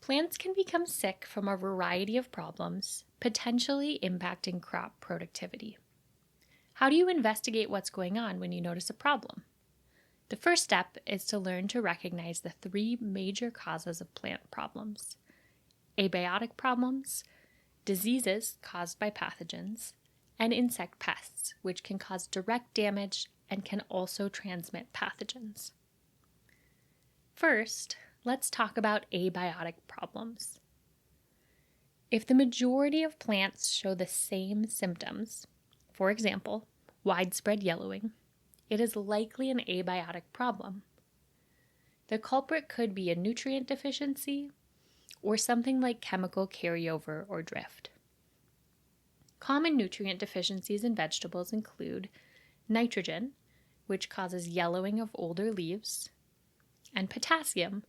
Plants can become sick from a variety of problems, potentially impacting crop productivity. How do you investigate what's going on when you notice a problem? The first step is to learn to recognize the three major causes of plant problems: abiotic problems, diseases caused by pathogens, and insect pests, which can cause direct damage and can also transmit pathogens. First, let's talk about abiotic problems. If the majority of plants show the same symptoms, for example, widespread yellowing, it is likely an abiotic problem. The culprit could be a nutrient deficiency or something like chemical carryover or drift. Common nutrient deficiencies in vegetables include nitrogen, which causes yellowing of older leaves, and potassium,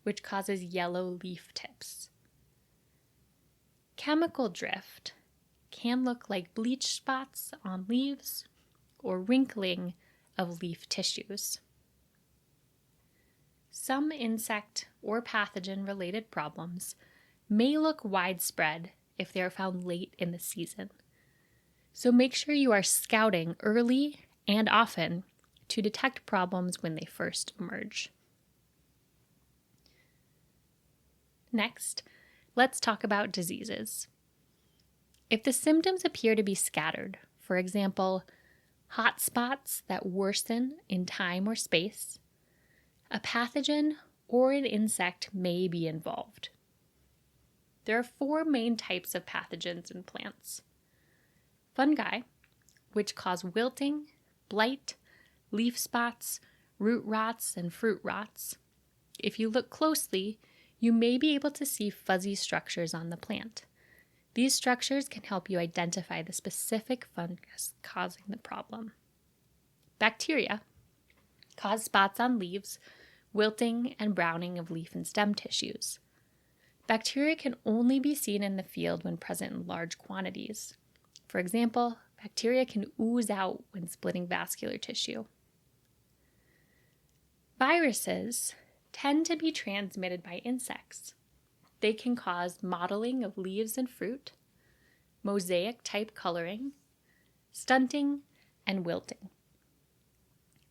which causes yellow leaf tips. Chemical drift can look like bleach spots on leaves or wrinkling of leaf tissues. Some insect or pathogen-related problems may look widespread if they are found late in the season. So make sure you are scouting early and often to detect problems when they first emerge. Next, let's talk about diseases. If the symptoms appear to be scattered, for example, hot spots that worsen in time or space, a pathogen or an insect may be involved. There are four main types of pathogens in plants: fungi, which cause wilting, blight, leaf spots, root rots, and fruit rots. If you look closely, you may be able to see fuzzy structures on the plant. These structures can help you identify the specific fungus causing the problem. Bacteria cause spots on leaves, wilting, and browning of leaf and stem tissues. Bacteria can only be seen in the field when present in large quantities. For example, bacteria can ooze out when splitting vascular tissue. Viruses tend to be transmitted by insects. They can cause mottling of leaves and fruit, mosaic-type coloring, stunting, and wilting.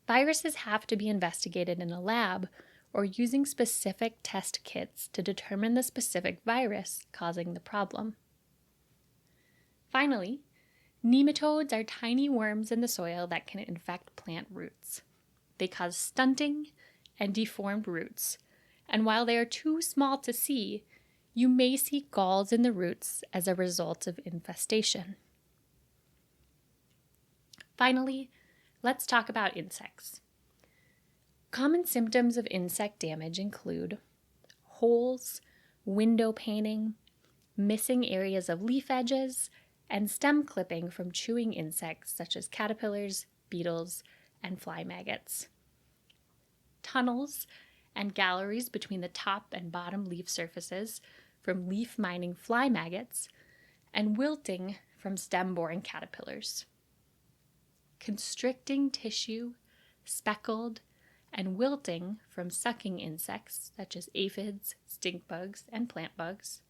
Viruses have to be investigated in a lab or using specific test kits to determine the specific virus causing the problem. Finally, nematodes are tiny worms in the soil that can infect plant roots. They cause stunting and deformed roots, and while they are too small to see, you may see galls in the roots as a result of infestation. Finally, let's talk about insects. Common symptoms of insect damage include holes, window painting, missing areas of leaf edges, and stem clipping from chewing insects such as caterpillars, beetles, and fly maggots. Tunnels and galleries between the top and bottom leaf surfaces from leaf mining fly maggots, and wilting from stem boring caterpillars. Constricting tissue, speckled, and wilting from sucking insects such as aphids, stink bugs, and plant bugs.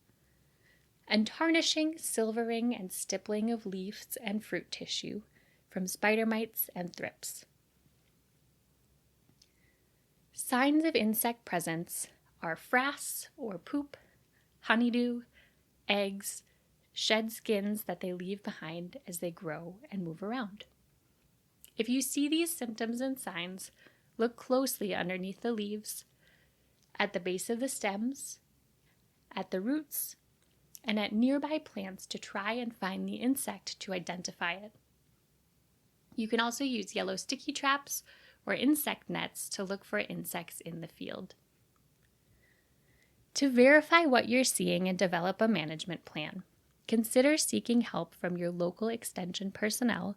And tarnishing, silvering, and stippling of leaves and fruit tissue from spider mites and thrips. Signs of insect presence are frass or poop, honeydew, eggs, shed skins that they leave behind as they grow and move around. If you see these symptoms and signs, look closely underneath the leaves, at the base of the stems, at the roots, and at nearby plants to try and find the insect to identify it. You can also use yellow sticky traps or insect nets to look for insects in the field. To verify what you're seeing and develop a management plan, consider seeking help from your local extension personnel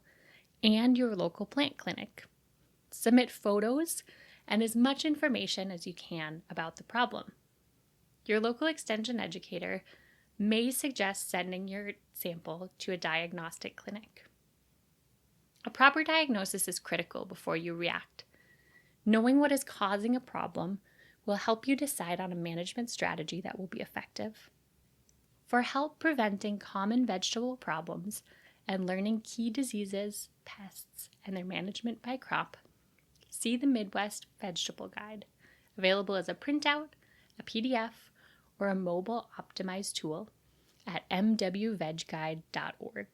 and your local plant clinic. Submit photos and as much information as you can about the problem. Your local extension educator may suggest sending your sample to a diagnostic clinic. A proper diagnosis is critical before you react. Knowing what is causing a problem will help you decide on a management strategy that will be effective. For help preventing common vegetable problems and learning key diseases, pests, and their management by crop, see the Midwest Vegetable Guide, available as a printout, a PDF, or a mobile optimized tool at mwvegguide.org.